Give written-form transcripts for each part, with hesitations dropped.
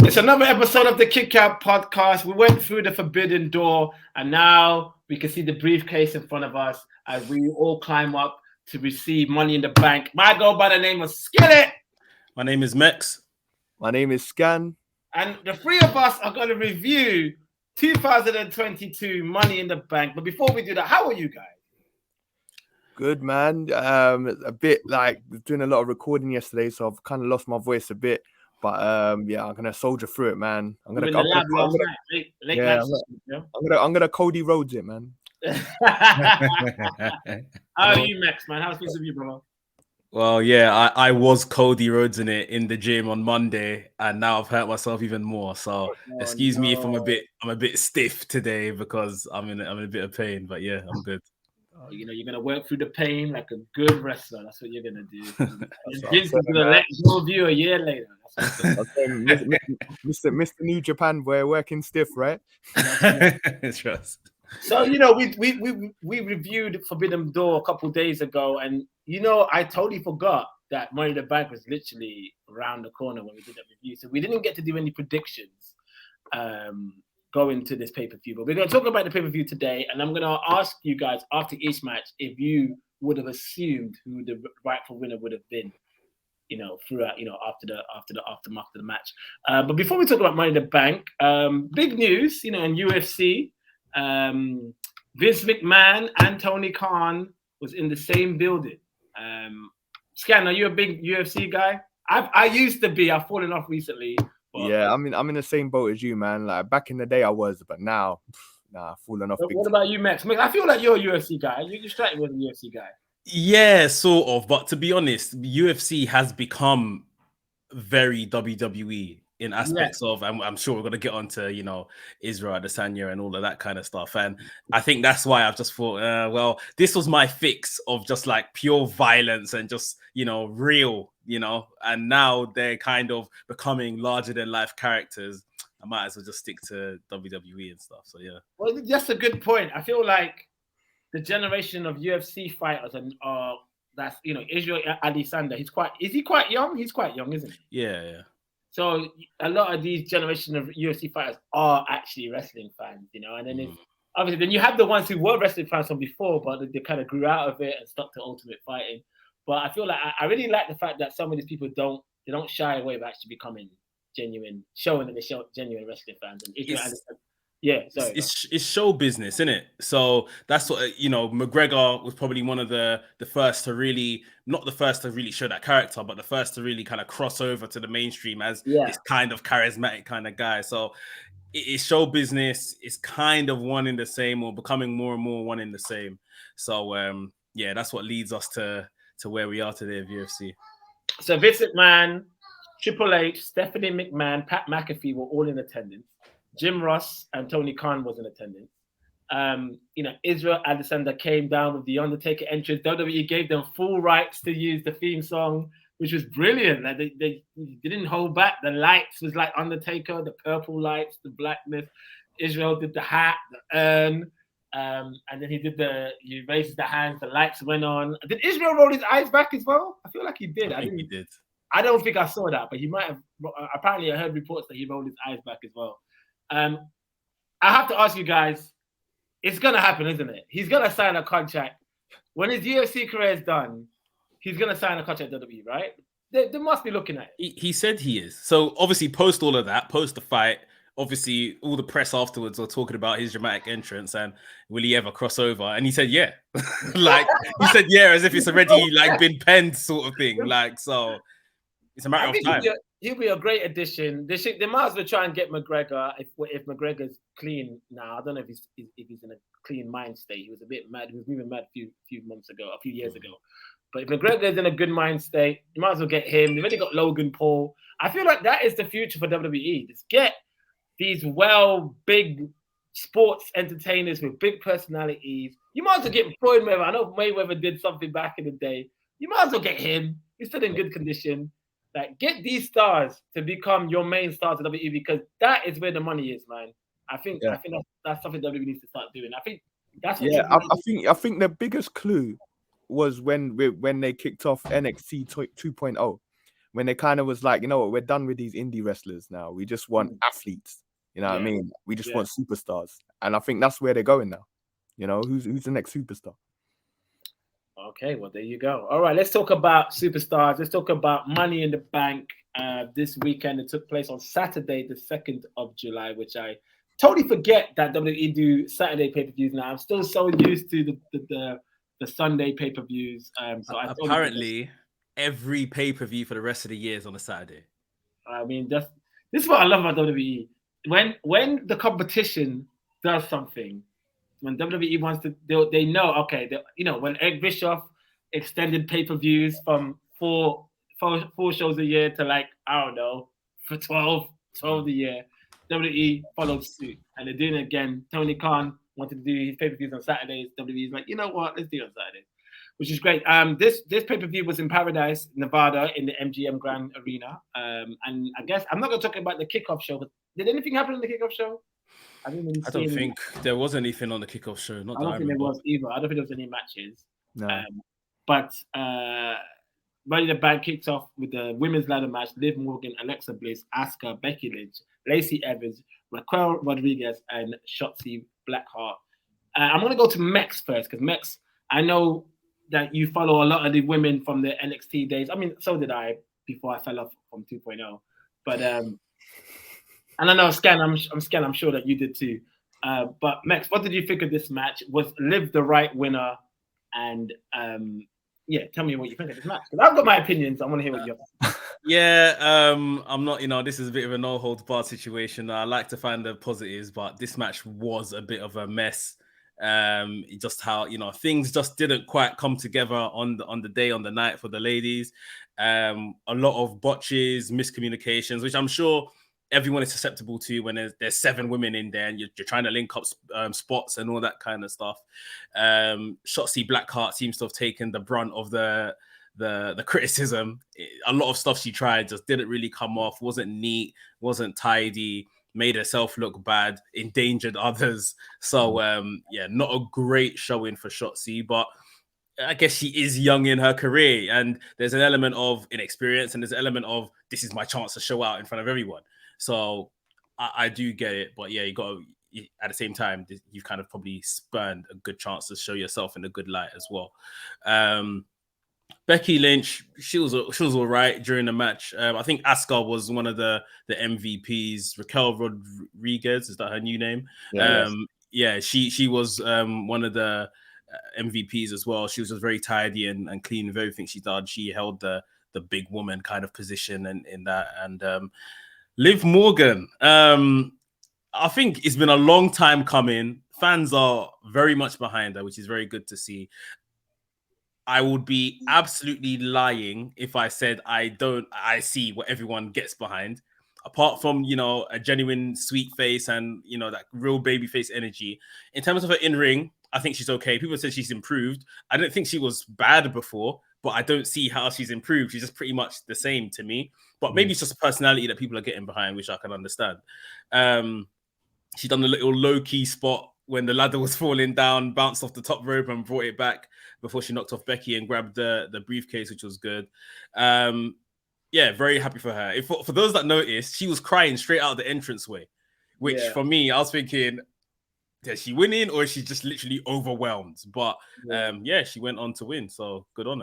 It's another episode of the TheKickoutPodcast. We went through the forbidden door, and now we can see the briefcase in front of us as we all climb up to receive money in the bank. I go by the name of Skillit. My name is Mekz. My name is Skan. And the three of us are going to review 2022 Money in the Bank. But before we do that, how are you guys? Good, man. A bit like doing a lot of recording yesterday, so I've kind of lost my voice a bit. But yeah, I'm gonna soldier through it, man. I'm gonna Cody Rhodes it, man. How are you, Mekz, man? How's things with you, brother? Well, yeah, I was Cody Rhodes in the gym on Monday, and now I've hurt myself even more. So excuse me if I'm a bit stiff today because I'm in a bit of pain. But yeah, I'm good. You know, you're gonna work through the pain like a good wrestler. That's what you're gonna do. Vince is gonna let go of you a year later. Mr. New Japan boy, working stiff, right? So you know, we reviewed Forbidden Door a couple of days ago, and you know, I totally forgot that Money in the Bank was literally around the corner when we did that review. So we didn't get to do any predictions going to this pay-per-view. But we're going to talk about the pay-per-view today, and I'm going to ask you guys after each match if you would have assumed who the rightful winner would have been, you know, throughout, you know, after the aftermath of the match. But before we talk about Money in the Bank, big news, you know, in UFC, Vince McMahon and Tony Khan was in the same building. Skan, are you a big UFC guy? I used to be. I've fallen off recently. But yeah, I'm in the same boat as you, man. Like back in the day, I was, but now, I've fallen off. What about you, Mekz? I feel like you're a UFC guy. You strike me as a UFC guy. Yeah, sort of. But to be honest, UFC has become very WWE in aspects of, and I'm sure we're going to get onto, you know, Israel Adesanya and all of that kind of stuff. And I think that's why I've just thought, well, this was my fix of just like pure violence and just, you know, real, you know, and now they're kind of becoming larger than life characters. I might as well just stick to WWE and stuff. So, yeah. Well, that's a good point. I feel like the generation of UFC fighters and that's, you know, Israel Adesanya, is he quite young? He's quite young, isn't he? Yeah. So a lot of these generation of UFC fighters are actually wrestling fans, you know, and then obviously then you have the ones who were wrestling fans from before, but they kind of grew out of it and stuck to Ultimate Fighting. But I feel like I really like the fact that some of these people don't shy away from actually becoming genuine, showing that they're genuine wrestling fans. And it's show business, isn't it? So that's what, you know, McGregor was probably one of the first to really, not the first to really show that character, but the first to really kind of cross over to the mainstream as this kind of charismatic kind of guy. So it's show business. It's kind of one in the same, or becoming more and more one in the same. So yeah, that's what leads us to where we are today of UFC. So Vince McMahon, Triple H, Stephanie McMahon, Pat McAfee were all in attendance. Jim Ross and Tony Khan was in attendance. You know, Israel Adesanya came down with the Undertaker entrance. WWE gave them full rights to use the theme song, which was brilliant. Like they didn't hold back. The lights was like Undertaker, the purple lights, the blackness. Israel did the hat, the urn, and then he raised the hands, the lights went on. Did Israel roll his eyes back as well? I feel like he did. I think he did. I don't think I saw that, but he might have. Apparently, I heard reports that he rolled his eyes back as well. I have to ask you guys, it's going to happen, isn't it? He's going to sign a contract. When his UFC career is done, he's going to sign a contract at WWE, right? They must be looking at it. He said he is. So obviously post all of that, post the fight, obviously all the press afterwards are talking about his dramatic entrance and will he ever cross over? And he said, yeah. Like, he said, yeah, as if it's already like been penned sort of thing. Like, so it's a matter of time. He'll be a great addition. They might as well try and get McGregor if McGregor's clean now. I don't know if he's in a clean mind state. He was a bit mad. He was moving mad a few years ago. But if McGregor's in a good mind state, you might as well get him. They've already got Logan Paul. I feel like that is the future for WWE. Just get these big sports entertainers with big personalities. You might as well get Floyd Mayweather. I know Mayweather did something back in the day. You might as well get him. He's still in good condition. Like, get these stars to become your main stars at WWE because that is where the money is, man. I think that's something WWE needs to start doing. I think that's what I think the biggest clue was when they kicked off NXT 2.0, when they kind of was like, you know what, we're done with these indie wrestlers now. We just want athletes. You know what I mean? We just want superstars. And I think that's where they're going now. You know, who's the next superstar? Okay, well, there you go. All right, let's talk about superstars. Let's talk about Money in the Bank this weekend. It took place on Saturday, the 2nd of July, which I totally forget that WWE do Saturday pay-per-views now. I'm still so used to the Sunday pay-per-views. So apparently, every pay-per-view for the rest of the year is on a Saturday. I mean, this is what I love about WWE. When the competition does something, when WWE wants to, they know, okay, when Eric Bischoff extended pay-per-views from four shows a year to like, I don't know, for 12 a year, WWE followed suit. And they're doing it again. Tony Khan wanted to do his pay-per-views on Saturdays. WWE's like, you know what, let's do it on Saturdays, which is great. This pay-per-view was in Paradise, Nevada, in the MGM Grand Arena. And I guess, I'm not going to talk about the kickoff show, but did anything happen in the kickoff show? I don't think there was anything on the kickoff show. I don't think there was either. I don't think there was any matches. No. But Money in the Bank kicked off with the women's ladder match. Liv Morgan, Alexa Bliss, Asuka, Becky Lynch, Lacey Evans, Raquel Rodriguez, and Shotzi Blackheart. I'm going to go to Mekz first, because Mekz, I know that you follow a lot of the women from the NXT days. I mean, so did I before I fell off from 2.0. But and I know, I'm sure that you did too. But Mekz, what did you think of this match? Was Liv the right winner? And tell me what you think of this match, because I've got my opinions. I want to hear what you have. I'm not, this is a bit of a no holds barred situation. I like to find the positives, but this match was a bit of a mess. Just how, things just didn't quite come together on the night for the ladies. A lot of botches, miscommunications, which I'm sure everyone is susceptible to when there's 7 women in there and you're trying to link up spots and all that kind of stuff. Shotzi Blackheart seems to have taken the brunt of the criticism. A lot of stuff she tried just didn't really come off, wasn't neat, wasn't tidy, made herself look bad, endangered others. So not a great showing for Shotzi, but I guess she is young in her career, and there's an element of inexperience and there's an element of, this is my chance to show out in front of everyone. So I do get it, but you got to, at the same time, you've kind of probably spurned a good chance to show yourself in a good light as well. Becky Lynch, she was all right during the match. I think Asuka was one of the MVPs. Raquel Rodriguez, is that her new name? She was one of the MVPs as well. She was just very tidy and clean with everything she did. She held the big woman kind of position in that. And Liv Morgan, I think it's been a long time coming. Fans are very much behind her, which is very good to see. I would be absolutely lying if I said I see what everyone gets behind. Apart from, a genuine sweet face and, that real baby face energy. In terms of her in-ring, I think she's okay. People said she's improved. I don't think she was bad before, but I don't see how she's improved. She's just pretty much the same to me. But maybe it's just a personality that people are getting behind, which I can understand. She done a little low-key spot when the ladder was falling down, bounced off the top rope and brought it back before she knocked off Becky and grabbed the briefcase, which was good. Very happy for her. For those that noticed, she was crying straight out of the entranceway, which for me, I was thinking, is she winning or is she just literally overwhelmed? But she went on to win, so good on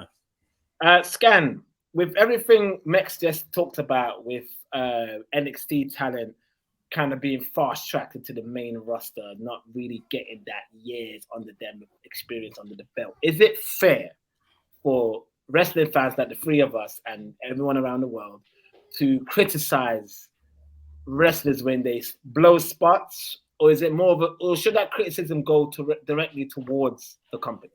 her. Scan, with everything Mekz just talked about with NXT talent kind of being fast-tracked into the main roster, not really getting that years under them experience under the belt, is it fair for wrestling fans like the three of us and everyone around the world to criticize wrestlers when they blow spots, or is it more or should that criticism go directly towards the company?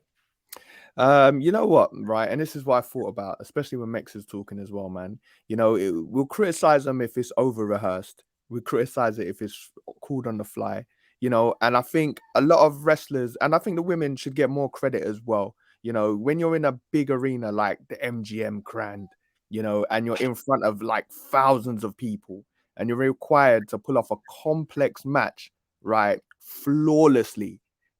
You know what, right? And this is what I thought about, especially when Mekz is talking as well, man. We'll criticize them if it's over-rehearsed. We criticize it if it's called on the fly, and I think a lot of wrestlers, and I think the women should get more credit as well. When you're in a big arena like the MGM Grand, and you're in front of like thousands of people and you're required to pull off a complex match, right, flawlessly,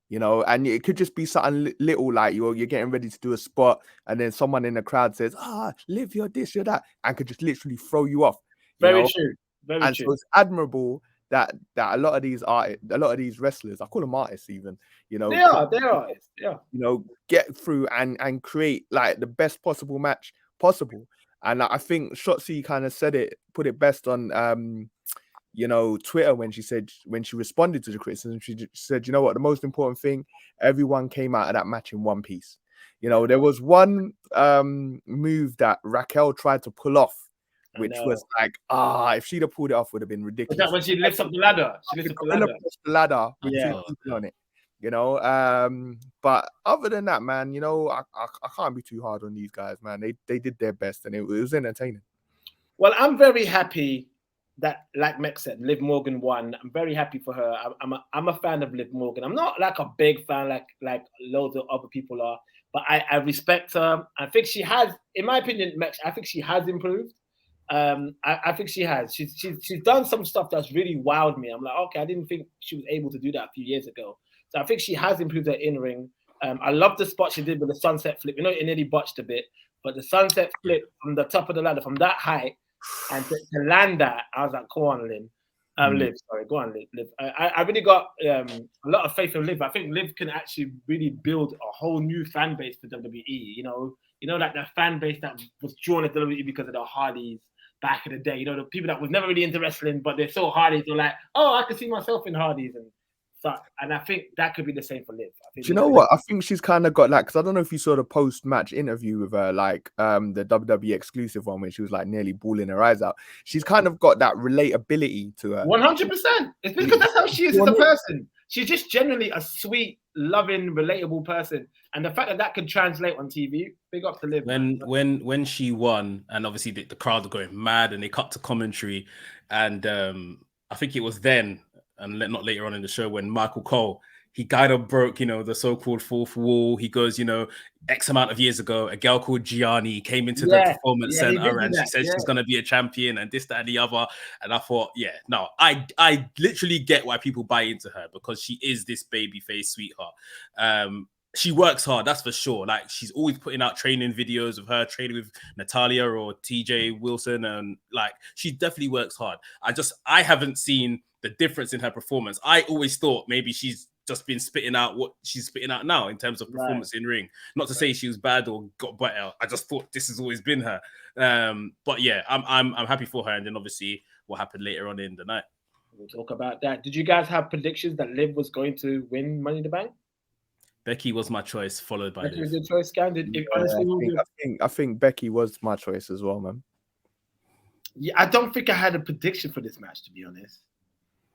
You know, and it could just be something little like you're getting ready to do a spot, and then someone in the crowd says, Liv, you're this, you're that, and could just literally throw you off. You Very know? true. Very and true. so it's admirable that a lot of these wrestlers, I call them artists even, you know, they're artists. Yeah. You know, get through and create like the best possible match possible. And I think Shotzi kind of put it best on you know, Twitter when she responded to the criticism. She said, you know what, the most important thing, everyone came out of that match in one piece. You know, there was one move that Raquel tried to pull off, which was like, if she'd have pulled it off, would have been ridiculous. Was that when she lifts up the ladder? She lifts up the ladder with two people on it. You know, but other than that, man, you know, I can't be too hard on these guys, man. They did their best, and it was entertaining. Well, I'm very happy that, like Mekz said, Liv Morgan won. I'm very happy for her. I'm a fan of Liv Morgan. I'm not like a big fan like loads of other people are, but I respect her. I think she has, in my opinion, Mekz, I think she has improved. I think she has. She's done some stuff that's really wowed me. I'm like, okay, I didn't think she was able to do that a few years ago. So I think she has improved her in-ring. I love the spot she did with the sunset flip. You know, it nearly botched a bit, but the sunset flip from the top of the ladder, from that height, and to land that, I was like, go on, Liv. Liv, sorry, go on, Liv. I really got a lot of faith in Liv. I think Liv can actually really build a whole new fan base for WWE. You know, like that fan base that was drawn to WWE because of the Hardys back in the day. You know, the people that was never really into wrestling, but they saw Hardys. They're like, I can see myself in Hardys, and I think that could be the same for Liv. Do you know what? I think she's kind of got like, because I don't know if you saw the post-match interview with her, like the WWE exclusive one, where she was like nearly bawling her eyes out. She's kind of got that relatability to her. 100%. It's because that's how she is as a person. She's just generally a sweet, loving, relatable person, and the fact that could translate on TV, big up to Liv. When she won, and obviously the crowd were going mad, and they cut to commentary, and I think it was then, and not later on in the show, when Michael Cole, he kind of broke, you know, the so-called fourth wall. He goes, you know, X amount of years ago, a girl called Gianni came into the performance center, and she said she's going to be a champion and this, that, and the other. And I thought, I literally get why people buy into her, because she is this babyface sweetheart. She works hard, that's for sure. Like, she's always putting out training videos of her training with Natalya or TJ Wilson, and like, she definitely works hard. I haven't seen the difference in her performance. I always thought maybe she's just been spitting out what she's spitting out now in terms of performance in ring. Not to say she was bad or got better. I just thought this has always been her. But yeah, I'm happy for her. And then obviously what happened later on in the night. We'll talk about that. Did you guys have predictions that Liv was going to win Money in the Bank? Becky was my choice, followed by Becky Liv. was your choice, Skan? I think Becky was my choice as well, man. Yeah, I don't think I had a prediction for this match, to be honest.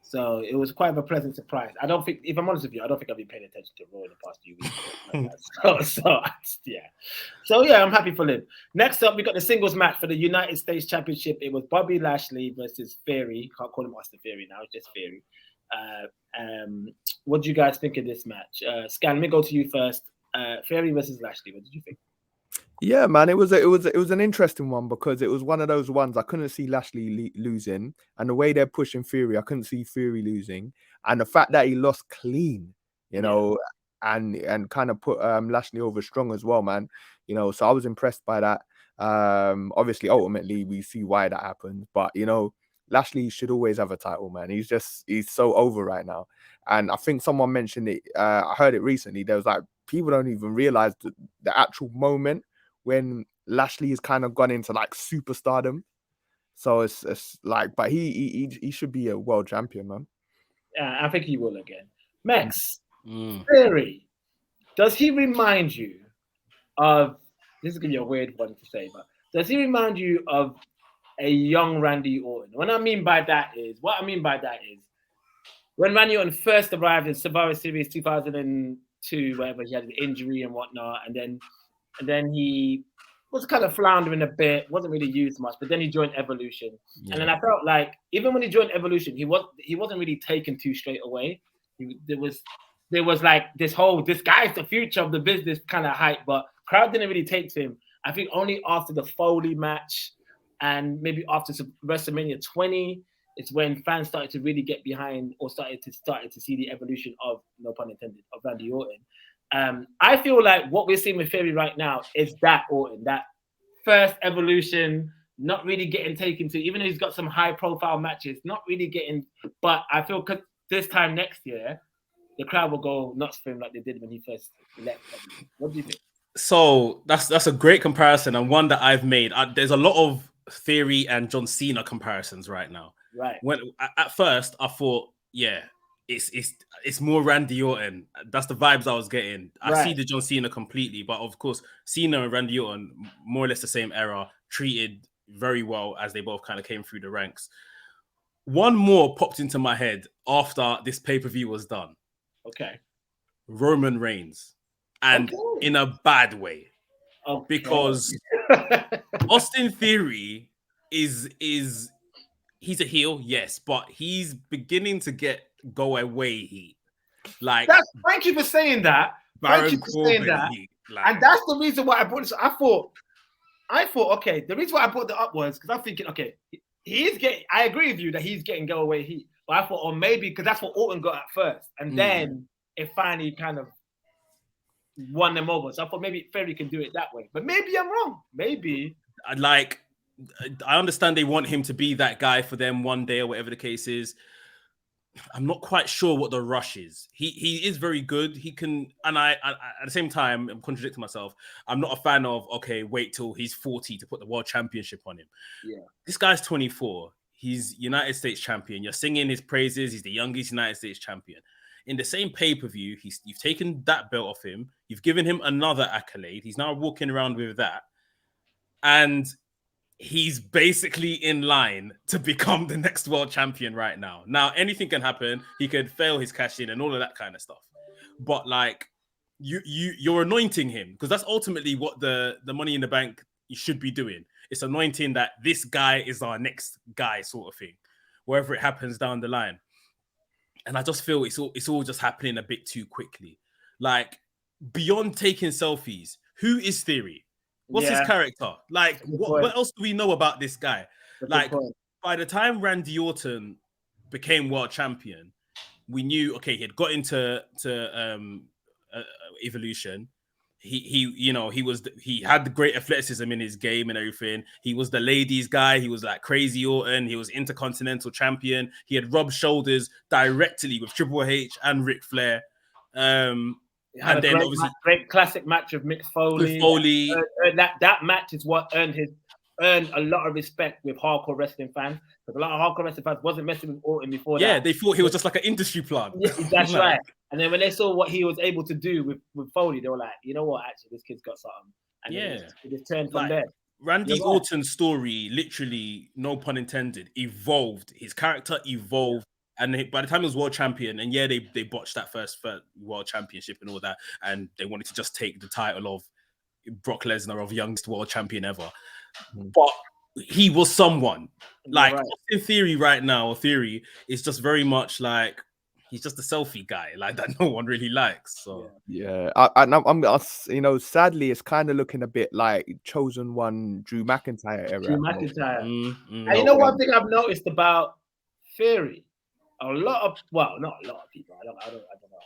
So it was quite of a pleasant surprise. I don't think, if I'm honest with you, I don't think I've been paying attention to Raw in the past few weeks. So I'm happy for Liv. Next up, we got the singles match for the United States Championship. It was Bobby Lashley versus Theory. Can't call him Austin Theory now, it's just Theory. What do you guys think of this match? Skan, let me go to you first. Theory versus Lashley. What did you think? Yeah, man, it was an interesting one, because it was one of those ones I couldn't see Lashley losing, and the way they're pushing Theory, I couldn't see Theory losing, and the fact that he lost clean, you know, and kind of put Lashley over strong as well, man. You know, so I was impressed by that. Obviously, ultimately, we see why that happened, but you know, Lashley should always have a title, man. He's so over right now, and I think someone mentioned it. I heard it recently. There was like, people don't even realize the actual moment when Lashley has kind of gone into like superstardom. So it's like, but he should be a world champion, man. Yeah, I think he will again. Mekz, Theory, does he remind you of, this is going to be a weird one to say, but does he remind you of a young Randy Orton? What I mean by that is, when Randy Orton first arrived in Survivor Series 2002, whatever, he had an injury and whatnot, and then he was kind of floundering a bit, wasn't really used much, but then he joined Evolution. Yeah. And then I felt like, even when he joined Evolution, he wasn't really taken too straight away. There was like this guy's the future of the business kind of hype, but crowd didn't really take to him. I think only after the Foley match and maybe after WrestleMania 20, it's when fans started to really get behind or started to see the evolution of, no pun intended, of Randy Orton. I feel like what we're seeing with Theory right now is that Orton, that first evolution, not really getting taken to, even though he's got some high profile matches, not really getting, but I feel this time next year, the crowd will go nuts for him like they did when he first left. What do you think? So that's a great comparison, and one that I've made. There's a lot of Theory and John Cena comparisons right now. Right. When at first I thought, yeah, it's more Randy Orton. That's the vibes I was getting. I see the John Cena completely, but of course, Cena and Randy Orton, more or less the same era, treated very well as they both kind of came through the ranks. One more popped into my head after this pay-per-view was done. Okay. Roman Reigns. And in a bad way. Because Austin Theory he's a heel, yes, but he's beginning to get go away heat. Like, thank you for saying that. Thank you for saying that. And that's the reason why I brought this. I thought, okay, the reason why I brought that up was because I'm thinking, okay, I agree with you that he's getting go away heat. But I thought, or maybe because that's what Orton got at first. And then it finally kind of won them over. So I thought maybe Theory can do it that way. But maybe I'm wrong. Maybe. Like, I understand they want him to be that guy for them one day or whatever the case is. I'm not quite sure what the rush is. He is very good. He can, and I at the same time, I'm contradicting myself. I'm not a fan of, okay, wait till he's 40 to put the world championship on him. Yeah. This guy's 24. He's United States champion. You're singing his praises. He's the youngest United States champion. In the same pay-per-view, you've taken that belt off him. You've given him another accolade. He's now walking around with that. And he's basically in line to become the next world champion right now. Now, anything can happen. He could fail his cash in and all of that kind of stuff. But like, you're anointing him because that's ultimately what the Money in the Bank you should be doing. It's anointing that this guy is our next guy, sort of thing, wherever it happens down the line. And I just feel it's all just happening a bit too quickly. Like, beyond taking selfies, who is Theory? What's his character? Like, what else do we know about this guy? Like, by the time Randy Orton became world champion, we knew, okay, he had got into Evolution. He had the great athleticism in his game and everything. He was the ladies guy. He was like crazy Orton. He was intercontinental champion. He had rubbed shoulders directly with Triple H and Ric Flair. And then obviously great classic match of Mick Foley. That match is what earned a lot of respect with hardcore wrestling fans. Because a lot of hardcore wrestling fans wasn't messing with Orton before that. Yeah, they thought he was just like an industry plug. Yeah, that's right. And then when they saw what he was able to do with Foley, they were like, you know what, actually, this kid's got something. And it just turned from there. Randy Orton's story, literally, no pun intended, evolved. His character evolved. And by the time he was world champion, and they botched that first world championship and all that, and they wanted to just take the title of Brock Lesnar of youngest world champion ever. But he was someone. Like, in theory right now, or Theory is just very much like, he's just a selfie guy, like that no one really likes. So I'm sadly, it's kind of looking a bit like Chosen One, Drew McIntyre era. Drew McIntyre. And you know one thing I've noticed about Theory? Not a lot of people. I don't know.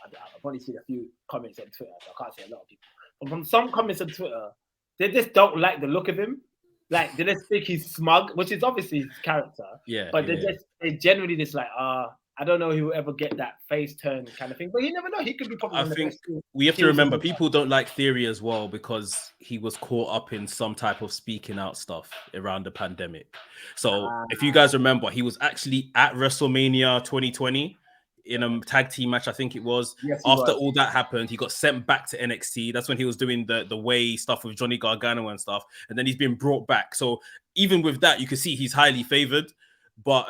I've only seen a few comments on Twitter, so I can't say a lot of people. But from some comments on Twitter, they just don't like the look of him. Like, they just think he's smug, which is obviously his character. Yeah. But they generally just like, I don't know who will ever get that face turn kind of thing. But you never know. He could be probably. I think we have to remember people don't like Theory as well because he was caught up in some type of speaking out stuff around the pandemic. So if you guys remember, he was actually at WrestleMania 2020 in a tag team match, I think it was. Yes, after all that happened, he got sent back to NXT. That's when he was doing the way stuff with Johnny Gargano and stuff. And then he's been brought back. So even with that, you can see he's highly favored. But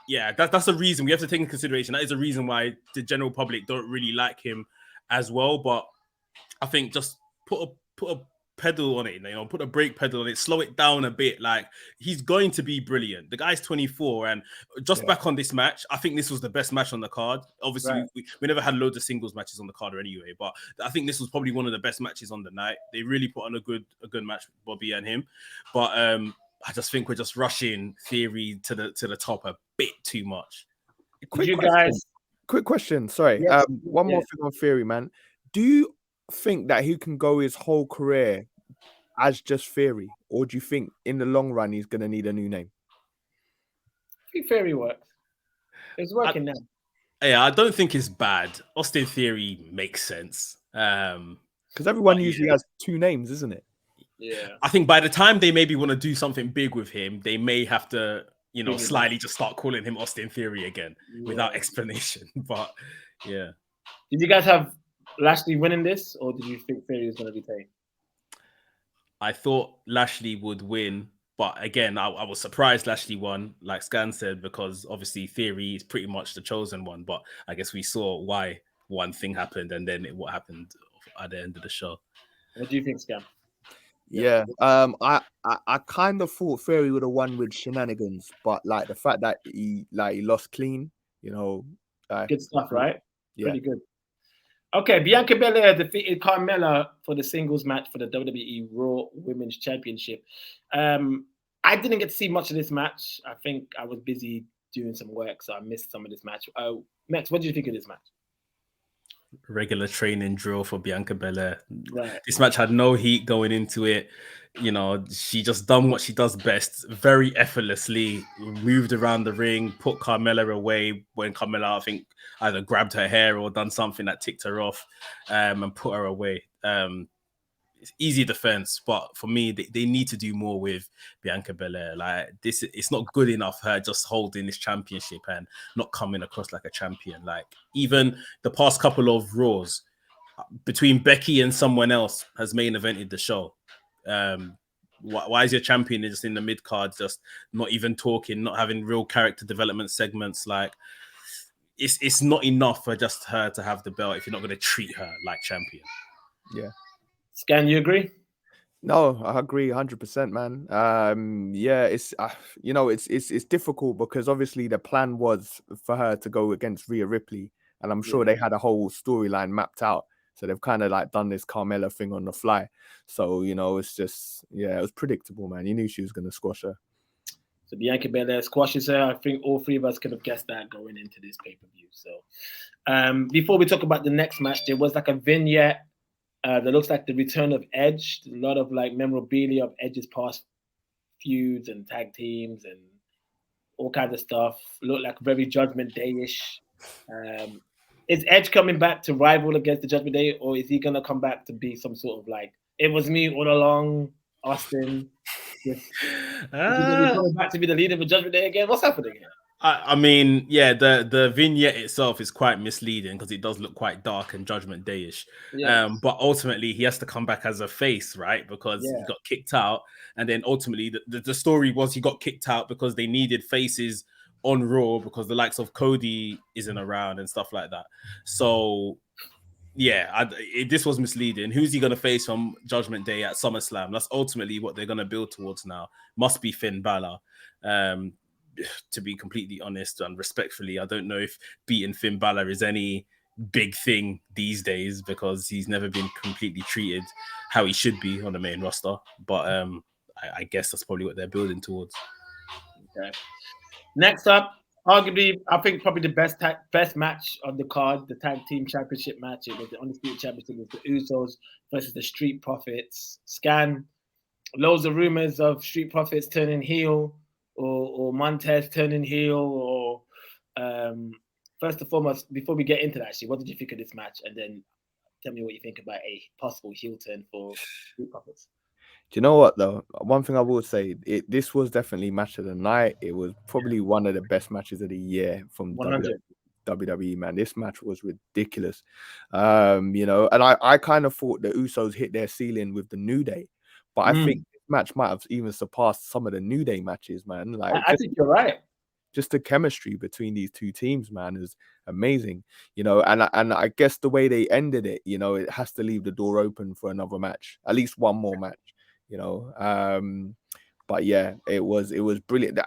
yeah, that's a reason we have to take into consideration. That is a reason why the general public don't really like him as well. But I think just put a pedal on it, put a brake pedal on it, slow it down a bit. Like, he's going to be brilliant. The guy's 24, and just back on this match, I think this was the best match on the card. Obviously, we never had loads of singles matches on the card anyway, but I think this was probably one of the best matches on the night. They really put on a good match, Bobby and him. But I just think we're just rushing Theory to the top a bit too much. Quick question. Sorry. Yes, one more thing on Theory, man. Do you think that he can go his whole career as just Theory, or do you think in the long run he's going to need a new name? I think Theory works. It's working now. Yeah, I don't think it's bad. Austin Theory makes sense. Because everyone usually has two names, isn't it? Yeah. I think by the time they maybe want to do something big with him, they may have to, slightly just start calling him Austin Theory again without explanation. But yeah. Did you guys have Lashley winning this, or did you think Theory was going to be taken? I thought Lashley would win, but again, I was surprised Lashley won, like Scan said, because obviously Theory is pretty much the chosen one. But I guess we saw why one thing happened and then what happened at the end of the show. What do you think, Scan? Yeah, I kind of thought Theory would have won with shenanigans, but like the fact that he lost clean, good stuff, right? Yeah, pretty good. Okay, Bianca Belair defeated Carmella for the singles match for the WWE Raw Women's Championship. I didn't get to see much of this match. I think I was busy doing some work, so I missed some of this match. Mekz, what did you think of this match? Regular training drill for Bianca Belair. Right. This match had no heat going into it. She just done what she does best, very effortlessly, moved around the ring, put Carmella away when Carmella, I think, either grabbed her hair or done something that ticked her off, and put her away. It's easy defense, but for me, they need to do more with Bianca Belair. Like this, it's not good enough her just holding this championship and not coming across like a champion. Like even the past couple of Raws between Becky and someone else has main evented the show. Why is your champion just in the mid card, just not even talking, not having real character development segments? Like it's not enough for just her to have the belt if you're not going to treat her like champion. Yeah. Scan, you agree? No, I agree 100%, man. Yeah, it's it's difficult because obviously the plan was for her to go against Rhea Ripley, and I'm sure they had a whole storyline mapped out. So they've kind of like done this Carmella thing on the fly. So it's just it was predictable, man. You knew she was going to squash her. So Bianca Belair squashes her. I think all three of us could have guessed that going into this pay-per-view. So before we talk about the next match, there was like a vignette that looks like the return of Edge. A lot of like memorabilia of Edge's past feuds and tag teams and all kinds of stuff. Look like very Judgment Day-ish. Is Edge coming back to rival against the Judgment Day, or is he going to come back to be some sort of like, it was me all along, Austin? Is he coming back to be the leader of the Judgment Day again? What's happening here? I mean, yeah, the vignette itself is quite misleading because it does look quite dark and Judgment Day-ish. Yeah. But ultimately, he has to come back as a face, right? Because he got kicked out. And then ultimately, the story was he got kicked out because they needed faces on Raw because the likes of Cody isn't around and stuff like that. So, yeah, this was misleading. Who's he going to face from Judgment Day at SummerSlam? That's ultimately what they're going to build towards now. Must be Finn Balor. To be completely honest and respectfully, I don't know if beating Finn Balor is any big thing these days because he's never been completely treated how he should be on the main roster. But I guess that's probably what they're building towards. Okay. Next up, arguably, I think probably the best match on the card, the tag team championship match. It was the Undisputed Championship with the Usos versus the Street Profits. Scan, loads of rumors of Street Profits turning heel or Montez turning heel. Or first and foremost, before we get into that, actually, what did you think of this match? And then tell me what you think about a possible heel turn for Street Profits. Do you know what, though? One thing I will say, this was definitely match of the night. It was probably one of the best matches of the year from WWE, man. This match was ridiculous. And I kind of thought the Usos hit their ceiling with the New Day, but I think this match might have even surpassed some of the New Day matches, man. Like, I think you're right. Just the chemistry between these two teams, man, is amazing. And I guess the way they ended it, it has to leave the door open for another match, at least one more match. But yeah, it was brilliant.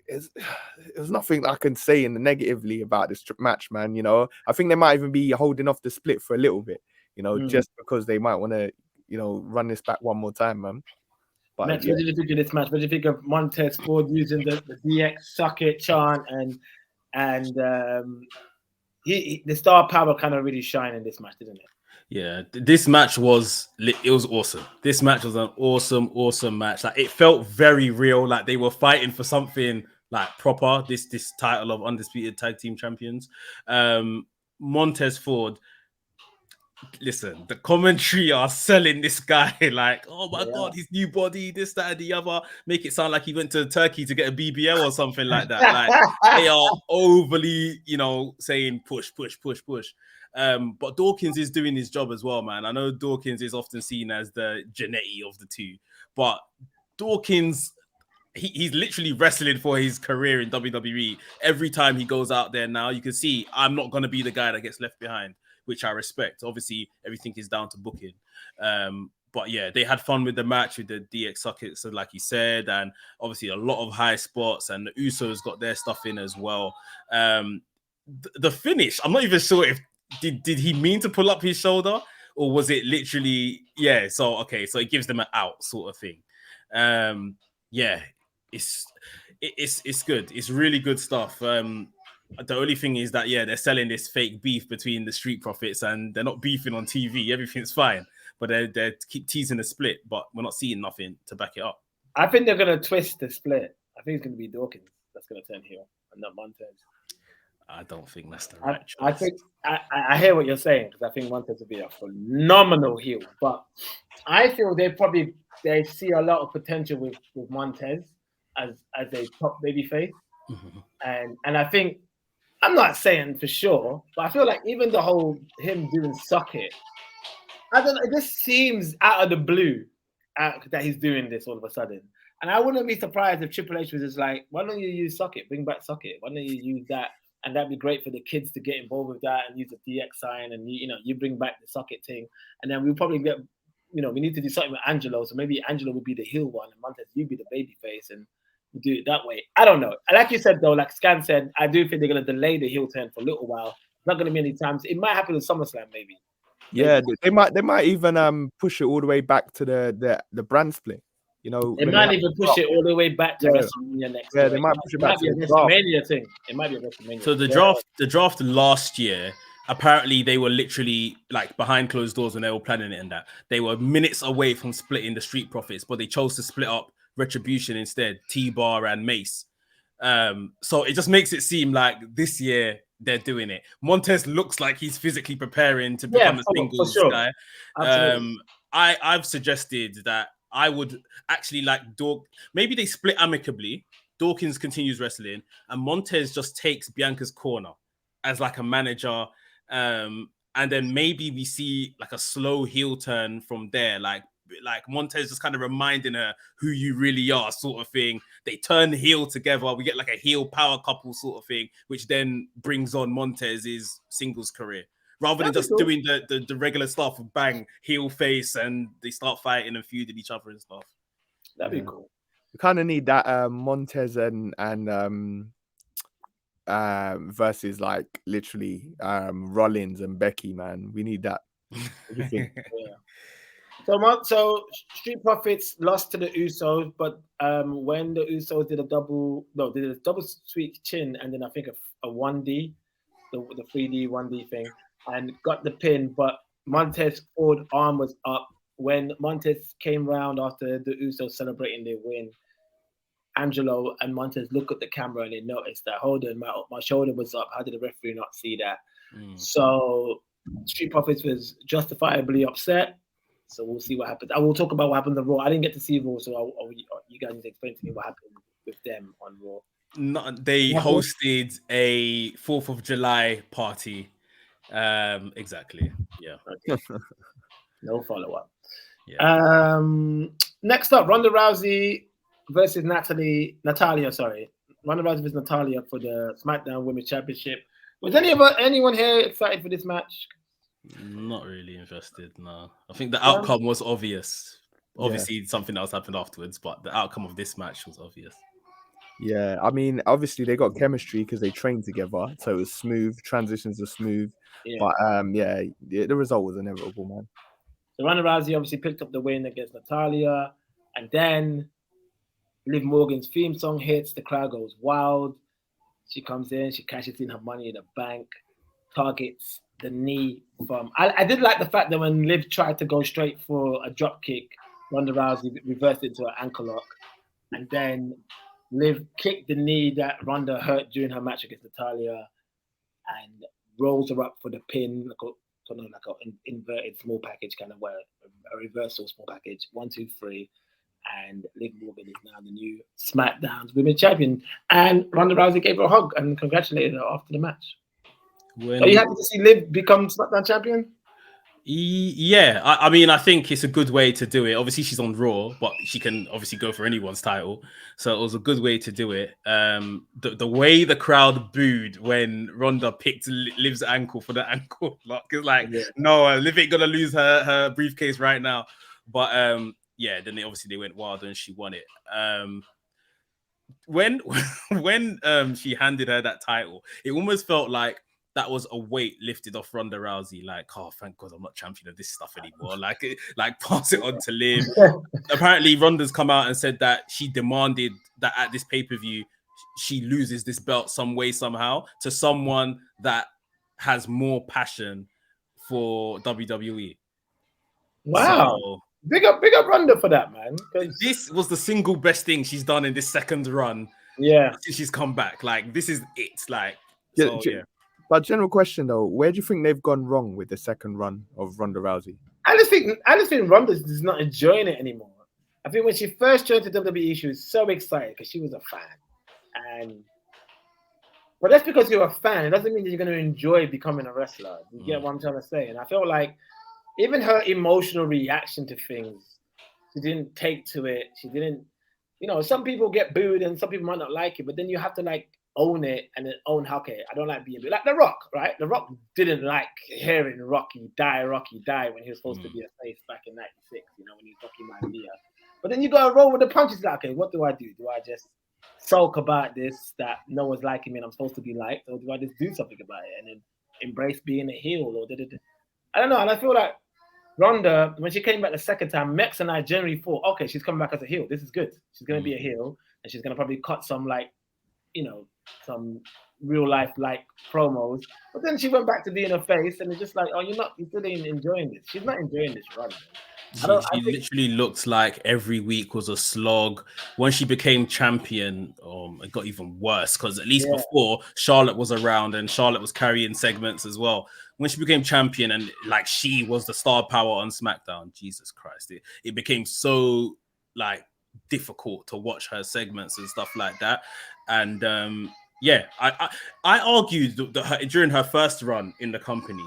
There's nothing I can say in the negatively about this match, man. I think they might even be holding off the split for a little bit, just because they might want to, run this back one more time, man. But Mekz, what did you think of this match? What did you think of Montez Ford using the DX suck it chant and the star power kind of really shine in this match, didn't it? Yeah, this match was awesome. This match was an awesome match. Like, it felt very real. Like they were fighting for something like proper. This title of undisputed tag team champions. Montez Ford. Listen, the commentary are selling this guy like, oh my god, his new body, this, that, and the other. Make it sound like he went to Turkey to get a BBL or something like that. Like they are overly, saying push. But Dawkins is doing his job as well, man. I know Dawkins is often seen as the Jannetty of the two, but Dawkins, he's literally wrestling for his career in WWE. Every time he goes out there now, you can see, I'm not going to be the guy that gets left behind, which I respect. Obviously, everything is down to booking. But yeah, they had fun with the match with the DX sockets, so like you said, and obviously a lot of high spots, and the Usos got their stuff in as well. The finish, I'm not even sure if did he mean to pull up his shoulder, or was it literally, so it gives them an out sort of thing. It's good. It's really good stuff. The only thing is that, they're selling this fake beef between the Street Profits, and they're not beefing on TV. Everything's fine, but they keep teasing the split, but we're not seeing nothing to back it up. I think they're going to twist the split. I think it's going to be Dawkins that's going to turn heel and not Montez. I don't think that's the right choice. I think I hear what you're saying, because I think Montez will be a phenomenal heel, but I feel they see a lot of potential with Montez as a top babyface, and I think, I'm not saying for sure, but I feel like even the whole him doing suck it, I don't know, it just seems out of the blue that he's doing this all of a sudden. And I wouldn't be surprised if Triple H was just like, why don't you use suck it? Bring back suck it. Why don't you use that? And that'd be great for the kids to get involved with that and use the DX sign, and you bring back the suck it thing. And then we'll probably get, we need to do something with Angelo. So maybe Angelo would be the heel one and Montez, you'd be the baby face, and we do it that way. I don't know. Like you said though, like Scan said, I do think they're gonna delay the heel turn for a little while. It's not gonna be any times. It might happen with SummerSlam, maybe. Yeah, they might even push it all the way back to the brand split. They might even push it all the way back to WrestleMania next year. They might push it back to the WrestleMania thing. It might be a WrestleMania. So the draft last year, apparently they were literally like behind closed doors when they were planning it, and that they were minutes away from splitting the Street Profits, but they chose to split up Retribution instead, T-Bar and Mace. So it just makes it seem like this year they're doing it. Montez looks like he's physically preparing to become a singles guy. I've suggested that I would actually like maybe they split amicably. Dawkins continues wrestling, and Montez just takes Bianca's corner as like a manager. And then maybe we see like a slow heel turn from there, like Montez just kind of reminding her who you really are, sort of thing. They turn heel together. We get like a heel power couple sort of thing, which then brings on Montez's singles career. Rather than just doing the regular stuff of bang, heel face, and they start fighting and feuding each other and stuff. That'd be cool. We kind of need that Montez and versus like literally Rollins and Becky, man. We need that. So Street Profits lost to the Usos, but when the Usos did a double sweep chin, and then I think a 1D, the 3D 1D thing, and got the pin, but Montez Ford arm was up. When Montez came round after the Usos celebrating their win, Angelo and Montez look at the camera and they noticed that, hold on, my shoulder was up. How did the referee not see that? So Street Profits was justifiably upset. So we'll see what happens. I will talk about what happened on Raw. I didn't get to see Raw, so you guys need to explain to me what happened with them on Raw. No, they hosted a 4th of July party. Exactly. Yeah. Okay. No follow-up. Yeah. Next up, Ronda Rousey versus Natalya. Ronda Rousey versus Natalya for the SmackDown Women's Championship. Was anyone here excited for this match? Not really interested, no. I think the outcome was obvious. Obviously, something else happened afterwards, but the outcome of this match was obvious. Yeah, I mean, obviously they got chemistry because they trained together, so it was smooth. Transitions were smooth, but the result was inevitable, man. So Ronda Rousey obviously picked up the win against Natalya. And then Liv Morgan's theme song hits, the crowd goes wild. She comes in, she cashes in her money in the bank, targets the knee from. I did like the fact that when Liv tried to go straight for a drop kick, Ronda Rousey reversed it into an ankle lock. And then Liv kicked the knee that Ronda hurt during her match against Natalya and rolls her up for the pin, like an inverted small package kind of way, a reversal small package. 1, 2, 3. And Liv Morgan is now the new SmackDown's Women's Champion. And Ronda Rousey gave her a hug and congratulated her after the match. Are you happy to see Liv become SmackDown Champion? Yeah, I mean, I think it's a good way to do it. Obviously, she's on Raw, but she can obviously go for anyone's title. So it was a good way to do it. The way the crowd booed when Ronda picked Liv's ankle for the ankle lock is like, no, Liv ain't gonna lose her briefcase right now. But yeah, then they went wild and she won it. When she handed her that title, it almost felt like that was a weight lifted off Ronda Rousey. Like, oh, thank God I'm not champion of this stuff anymore. Like pass it on to Liv. Apparently, Ronda's come out and said that she demanded that at this pay-per-view, she loses this belt some way, somehow, to someone that has more passion for WWE. Wow. So, big up Ronda for that, man. This was the single best thing she's done in this second run. Yeah. Since she's come back. Like, this is it. Like, yeah. But general question though, where do you think they've gone wrong with the second run of Ronda Rousey? I just think Ronda's not enjoying it anymore. I think when she first joined the WWE, she was so excited because she was a fan. But that's because you're a fan. It doesn't mean that you're going to enjoy becoming a wrestler. You get what I'm trying to say? And I feel like even her emotional reaction to things, she didn't take to it. She didn't, some people get booed and some people might not like it, but then you have to like own it and then own how, okay, I don't like being booed. Like The Rock, right? The Rock didn't like hearing Rocky die when he was supposed to be a face back in 96, when he was Rocky Maivia. But then you got to roll with the punches. Like, okay, what do I do? Do I just sulk about this, that no one's liking me and I'm supposed to be liked? Or do I just do something about it and then embrace being a heel? Or I don't know. And I feel like Ronda, when she came back the second time, Mekz and I generally thought, okay, she's coming back as a heel. This is good. She's going to be a heel and she's going to probably cut some some real life like promos. But then she went back to being a face and it's just like, oh, you still ain't enjoying this. She's not enjoying this run. She literally looked like every week was a slog. When she became champion, it got even worse because at least before Charlotte was around and Charlotte was carrying segments as well. When she became champion and like she was the star power on SmackDown, Jesus Christ, it became so like difficult to watch her segments and stuff like that. And I argued that during her first run in the company,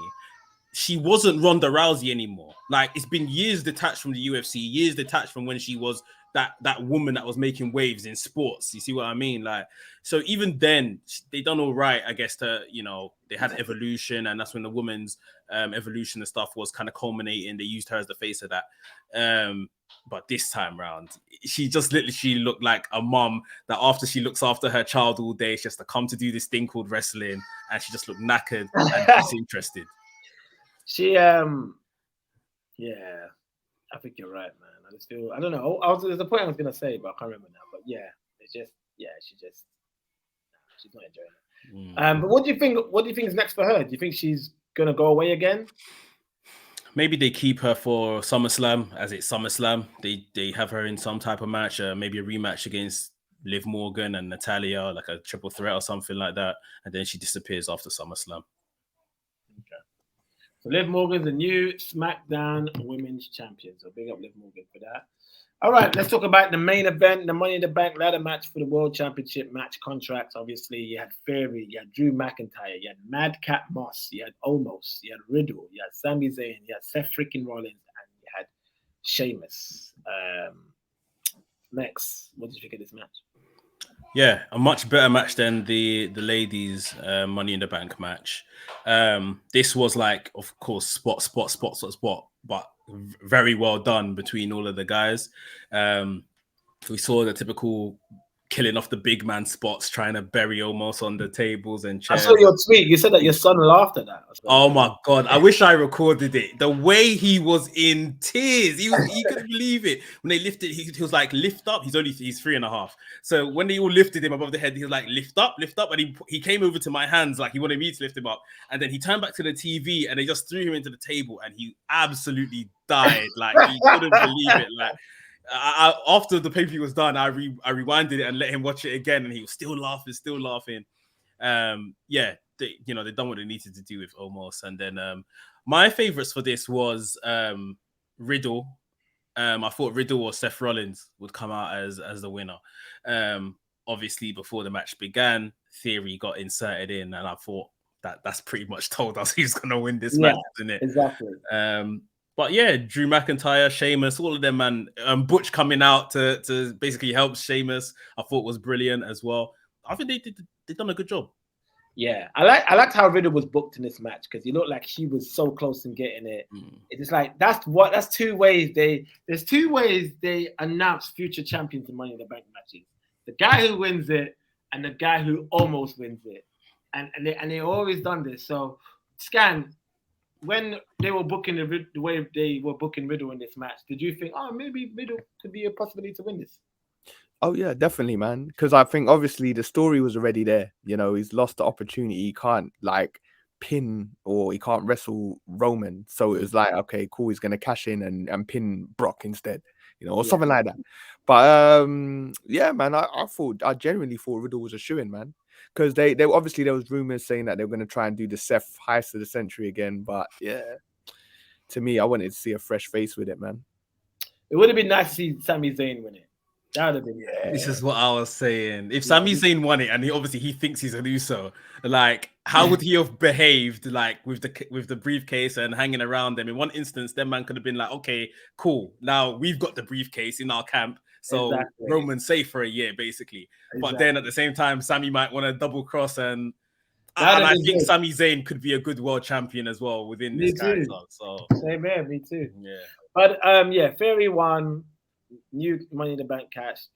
she wasn't Ronda Rousey anymore. Like, it's been years detached from the UFC, years detached from when she was that woman that was making waves in sports. You see what I mean? Like, so even then, they done all right, I guess, they had Evolution, and that's when the women's Evolution and stuff was kind of culminating. They used her as the face of that. But this time round, she just literally looked like a mum that after she looks after her child all day, she has to come to do this thing called wrestling, and she just looked knackered and disinterested. She, I think you're right, man. I just feel, I don't know. There's a point I was going to say, but I can't remember now. But she's not enjoying it. But what do you think is next for her? Do you think she's going to go away again? Maybe they keep her for SummerSlam, as it's SummerSlam. They have her in some type of match, maybe a rematch against Liv Morgan and Natalya, like a triple threat or something like that. And then she disappears after SummerSlam. Okay. So Liv Morgan's the new SmackDown Women's Champion. So big up Liv Morgan for that. All right, let's talk about the main event, the Money in the Bank ladder match for the World Championship match contracts. Obviously, you had Theory, you had Drew McIntyre, you had Madcap Moss, you had Omos, you had Riddle, you had Sami Zayn, you had Seth freaking Rollins, and you had Sheamus. Mekz, what did you think of this match? Yeah, a much better match than the ladies' Money in the Bank match. This was like, of course, spot, but very well done between all of the guys. We saw the typical killing off the big man spots, trying to bury almost on the tables and I chairs. saw your tweet. You said that your son laughed at that. Oh my God. I wish I recorded it. The way he was in tears. He couldn't believe it. When they lifted, he was like, lift up. He's 3.5. So when they all lifted him above the head, he was like, lift up. And he came over to my hands like he wanted me to lift him up. And then he turned back to the TV and they just threw him into the table and he absolutely died. Like he couldn't believe it. Like after the pay-per-view was done, I rewinded it and let him watch it again, and he was still laughing. They done what they needed to do with Omos. And then my favorites for this was Riddle. I thought Riddle or Seth Rollins would come out as the winner. Obviously, before the match began, Theory got inserted in, and I thought that's pretty much told us who's going to win this match, isn't it? Exactly. But yeah, Drew McIntyre, Sheamus, all of them, man. Butch coming out to basically help Sheamus, I thought was brilliant as well. I think they done a good job. Yeah, I liked how Riddle was booked in this match because he looked like he was so close in getting it. It's like that's two ways there's two ways they announce future champions in Money in the Bank matches: the guy who wins it and the guy who almost wins it, and they always done this. So Scan, when they were booking the way they were booking Riddle in this match, did you think, oh, maybe Riddle could be a possibility to win this? Oh yeah, definitely, man. Because I think obviously the story was already there. You know, he's lost the opportunity. He can't like pin or he can't wrestle Roman. So it was like, okay, cool. He's gonna cash in and pin Brock instead. You know, or something like that. But yeah, man. I genuinely thought Riddle was a shoo-in, man. Because they obviously there was rumors saying that they were gonna try and do the Seth heist of the century again. But yeah, to me, I wanted to see a fresh face with it, man. It would have been nice to see Sami Zayn win it. That would have been, This is what I was saying. If Sami Zayn won it and he thinks he's an Uso, like how would he have behaved like with the briefcase and hanging around them? In one instance, that man could have been like, okay, cool. Now we've got the briefcase in our camp. So Roman's safe for a year, basically. But then at the same time, Sami might want to double cross and I think Sami Zayn could be a good world champion as well within this character. So same here, me too. Yeah. But Theory won. New Money in the Bank cash,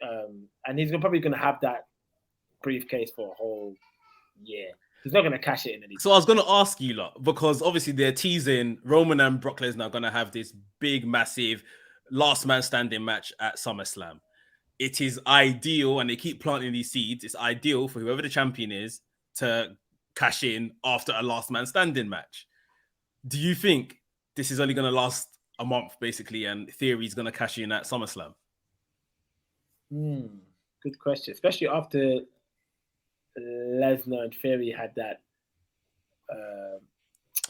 and he's probably going to have that briefcase for a whole year. He's not going to cash it in anything. So I was going to ask you lot, because obviously they're teasing Roman and Brock Lesnar are going to have this big, massive last man standing match at SummerSlam. It is ideal, and they keep planting these seeds. It's ideal for whoever the champion is to cash in after a last man standing match. Do you think this is only going to last a month, basically, and Theory's going to cash in at SummerSlam? Good question, especially after Lesnar and Theory had that.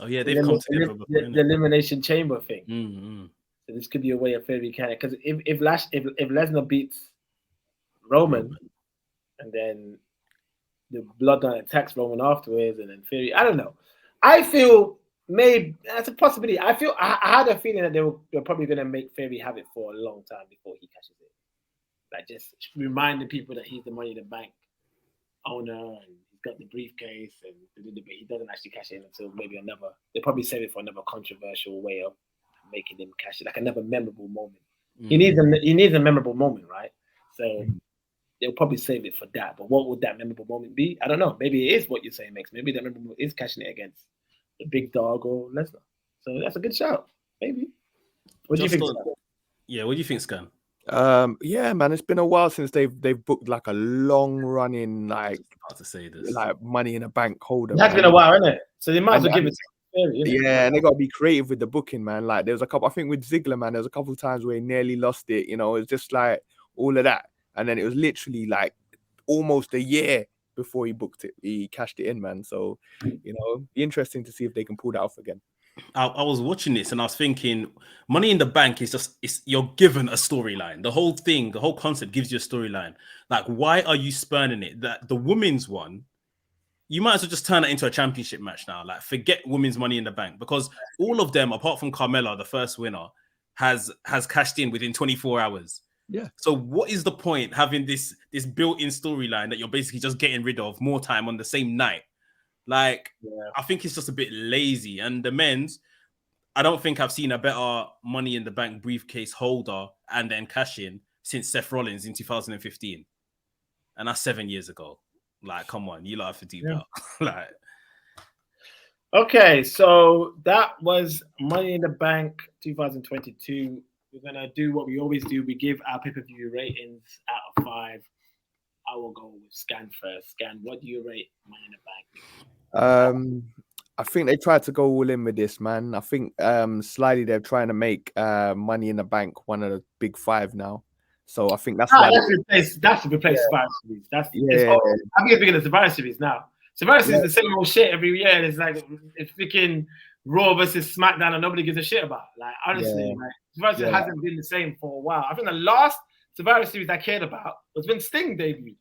They've come together before, the Elimination Chamber thing. So this could be a way of Theory can it, because if Lesnar beats Roman, and then the Bloodline attacks Roman afterwards, and then Theory, I don't know. I feel. Maybe that's a possibility. I had a feeling that they're probably going to make Theory have it for a long time before he cashes it. Like just reminding people that he's the Money in the Bank owner and he's got the briefcase, and he doesn't actually cash it in until maybe another. They'll probably save it for another controversial way of making him cash it, like another memorable moment. He needs a memorable moment, right? So they'll probably save it for that. But what would that memorable moment be? I don't know. Maybe it is what you're saying, Mekz. Maybe that memorable moment is cashing it against the big dog or Lesnar. So that's a good shout. Maybe. What do you think? Yeah, what do you think, Scan? Yeah, man, it's been a while since they've booked like a long running like Money in a Bank holder. That's been a while, isn't it? So they might as well give it to Theory, yeah, and they gotta be creative with the booking, man. Like there was a couple, I think with Ziggler, man, there was a couple of times where he nearly lost it, you know, it's just like all of that. And then it was literally like almost a year before he booked it, he cashed it in, man. So, you know, be interesting to see if they can pull that off again. I was watching this and I was thinking, Money in the Bank is you're given a storyline. The whole thing, the whole concept gives you a storyline. Like, why are you spurning it? That the women's one, you might as well just turn it into a championship match now. Like, forget women's Money in the Bank, because all of them, apart from Carmella, the first winner, has cashed in within 24 hours. Yeah. So what is the point having this built-in storyline that you're basically just getting rid of more time on the same night? Like, I think it's just a bit lazy. And the men's, I don't think I've seen a better Money in the Bank briefcase holder and then cash in since Seth Rollins in 2015. and that's 7 years ago. Like, come on, you lot have to do Yeah. better. Like, Okay, so that was Money in the Bank 2022. We're gonna do what we always do. We give our pay-per-view ratings out of 5. I will go with Skan first. Skan, what do you rate Money in the Bank? I think they tried to go all in with this, man. I think slightly they're trying to make Money in the Bank one of the big 5 now. So I think that's why That's to replace Survivor Series. I think it's bigger than Survivor Series now. Survivor Series is the same old shit every year. It's like it's freaking Raw versus SmackDown, and nobody gives a shit about. Like, honestly, like, Survivor Series hasn't been the same for a while. I think the last Survivor Series I cared about was when Sting debuted.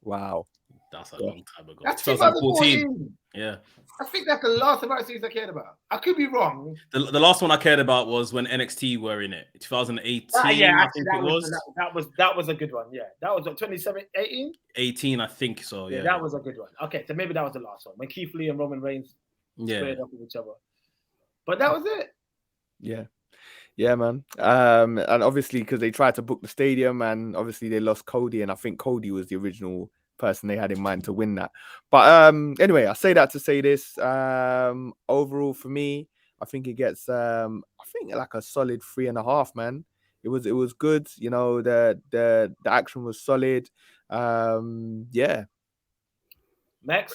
Wow. That's a long time ago. That's 2014. Yeah. I think that's the last Survivor Series I cared about. I could be wrong. The last one I cared about was when NXT were in it. 2018, I think it was. That was a good one. Yeah. That was 2018? 18, I think so, yeah. That was a good one. Okay, so maybe that was the last one. When Keith Lee and Roman Reigns squared up with each other. But that was it. Yeah. Yeah, man. And obviously, because they tried to book the stadium, and obviously they lost Cody, and I think Cody was the original person they had in mind to win that. But anyway, I say that to say this. Overall, for me, I think it gets I think like a solid 3.5, man. It was good. You know, the action was solid. Yeah. Mekz?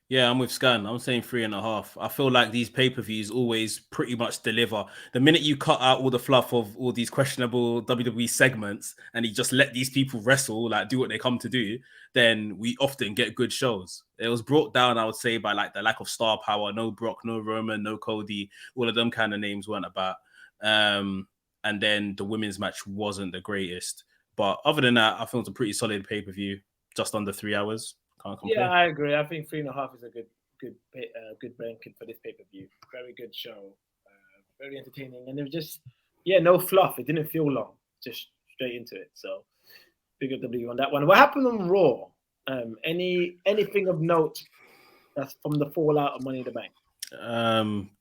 Yeah, I'm with Skan. I'm saying 3.5. I feel like these pay-per-views always pretty much deliver. The minute you cut out all the fluff of all these questionable WWE segments and you just let these people wrestle, like do what they come to do, then we often get good shows. It was brought down, I would say, by like the lack of star power. No Brock, no Roman, no Cody. All of them kind of names weren't about. And then the women's match wasn't the greatest. But other than that, I think it's a pretty solid pay-per-view, just under 3 hours. Yeah, I agree. I think 3.5 is a good ranking for this pay-per-view. Very good show, very entertaining, and it was just no fluff. It didn't feel long, just straight into it. So big up W on that one. What happened on Raw? Anything of note that's from the fallout of Money in the Bank?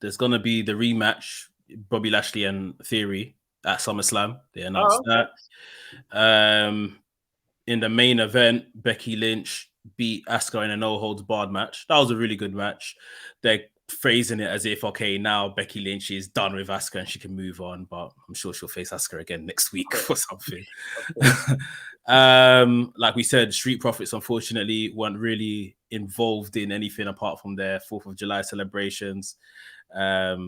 There's gonna be the rematch, Bobby Lashley and Theory at SummerSlam. They announced that. In the main event, Becky Lynch beat Asuka in a no-holds-barred match. That was a really good match. They're phrasing it as if, okay, now Becky Lynch is done with Asuka and she can move on, but I'm sure she'll face Asuka again next week or something. Like we said, Street Profits, unfortunately, weren't really involved in anything apart from their 4th of July celebrations,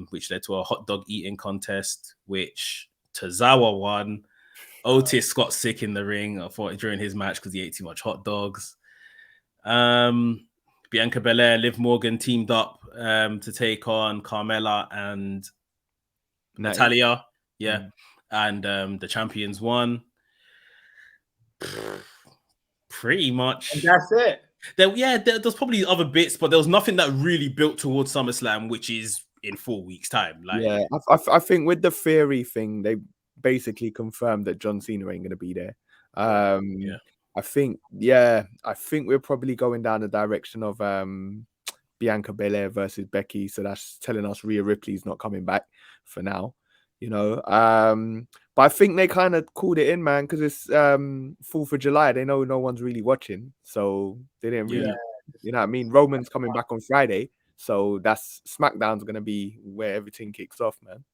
which led to a hot dog eating contest, which Tozawa won. Otis got sick in the ring, I thought, during his match because he ate too much hot dogs. Bianca Belair, Liv Morgan teamed up to take on Carmella and Natalya. Yeah. And the champions won. Pretty much. And that's it. There's probably other bits, but there was nothing that really built towards SummerSlam, which is in 4 weeks' time. Like, yeah, I think with the Theory thing, they basically confirmed that John Cena ain't going to be there. I think we're probably going down the direction of Bianca Belair versus Becky. So that's telling us Rhea Ripley's not coming back for now, you know. But I think they kind of called it in, man, because it's 4th of July. They know no one's really watching. So they didn't really, you know what I mean? Roman's coming back on Friday. So that's SmackDown's going to be where everything kicks off, man.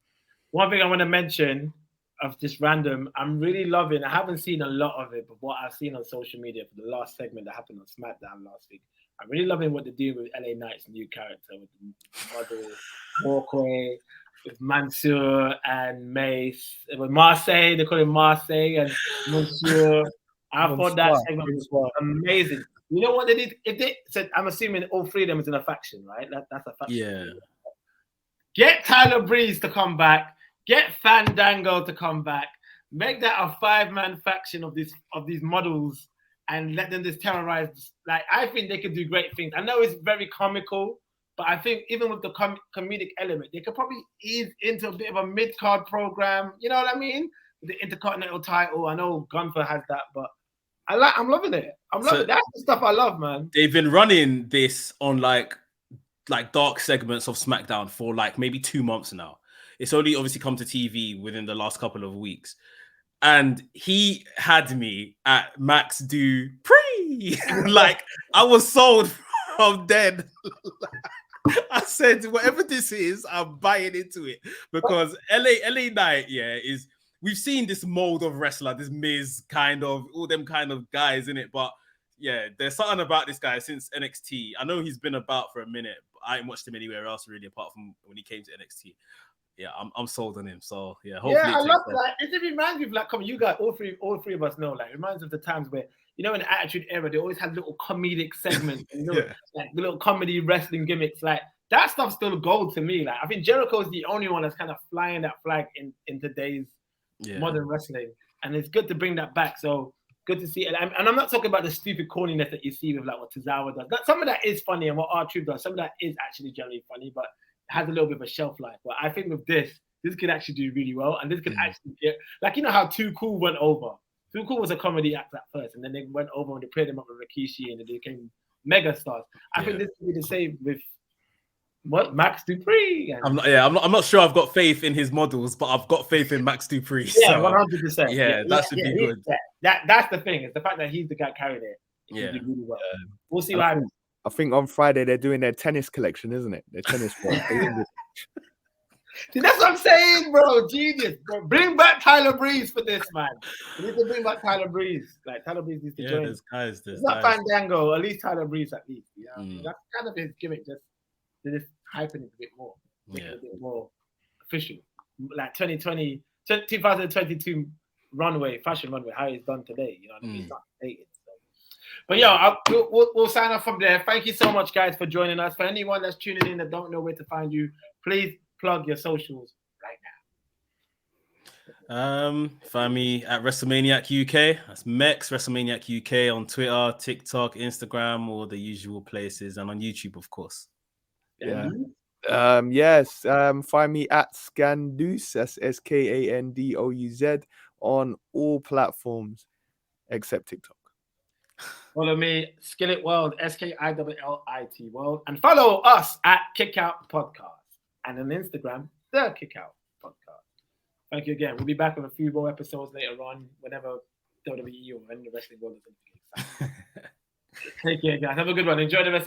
One thing I want to mention of just random, I'm really loving, I haven't seen a lot of it, but what I've seen on social media for the last segment that happened on SmackDown last week, I'm really loving what they're doing with LA Knight's new character, with the model walkway, with Mansoor and Mace, with Marseille, they call him Marseille, and Monsieur. I thought that segment was amazing. You know what they did? It said, I'm assuming all 3 of them is in a faction, right? That's a faction. Yeah. Get Tyler Breeze to come back. Get Fandango to come back. Make that a 5-man faction of these models and let them just terrorize. Like, I think they could do great things. I know it's very comical, but I think even with the comedic element, they could probably ease into a bit of a mid-card program. You know what I mean? The Intercontinental title. I know Gunther has that, but I'm loving it. I'm loving it. That's the stuff I love, man. They've been running this on like dark segments of SmackDown for like maybe 2 months now. It's only obviously come to TV within the last couple of weeks. and he had me at M.I.T.B. Like I was sold from then. I said, whatever this is, I'm buying into it because LA Knight, is we've seen this mold of wrestler, this Miz kind of all them kind of guys in it, but yeah, there's something about this guy since NXT. I know he's been about for a minute, but I ain't watched him anywhere else really apart from when he came to NXT. Yeah, I'm sold on him. So yeah, hopefully. Yeah, I love that. It reminds me of like, you guys, all three of us know, like, it reminds me of the times where, you know, in the Attitude Era, they always had little comedic segments, you know, like little comedy wrestling gimmicks. Like that stuff's still gold to me. Like I think Jericho's the only one that's kind of flying that flag in today's modern wrestling, and it's good to bring that back. So good to see it. And I'm not talking about the stupid corniness that you see with like what Tozawa does. Some of that is funny, and what R-Truth does, some of that is actually generally funny, but has a little bit of a shelf life. But I think with this could actually do really well, and this could actually get, like, you know how Too Cool went over. Too Cool was a comedy act at first, and then they went over and they paired him up with Rikishi, and they became mega stars. I think this could be the same with M.I.T.B. I'm not sure I've got faith in his models, but I've got faith in M.I.T.B. Yeah, 100%. Yeah, that should be good. That's the thing. It's the fact that he's the guy carrying it. It can do really well. We'll see what happens. I think on Friday they're doing their tennis collection, isn't it? Their tennis one. See, that's what I'm saying, bro. Genius, bro. Bring back Tyler Breeze for this, man. We need to bring back Tyler Breeze. Like Tyler Breeze needs to join. There's guys. It's not Fandango. At least Tyler Breeze, at least. You know? That's kind of his gimmick. Just hyping it a bit more. Making it a bit more official. Like 2022 fashion runway. How he's done today. You know what I mean? He's not dated. But we'll sign off from there. Thank you so much, guys, for joining us. For anyone that's tuning in that don't know where to find you, please plug your socials right now. Find me at WrestleManiac UK. That's Mekz, WrestleManiac UK on Twitter, TikTok, Instagram, all the usual places, and on YouTube, of course. Yeah. Find me at Skandouz, that's SKANDOUZ, on all platforms except TikTok. Follow me, SkillitWorld, SKILLIT World, and follow us at TheKickoutPodcast, and on Instagram, TheKickoutPodcast. Thank you again. We'll be back with a few more episodes later on, whenever WWE or any of the wrestling world is going to be excited. Take care, guys. Have a good one. Enjoy the rest.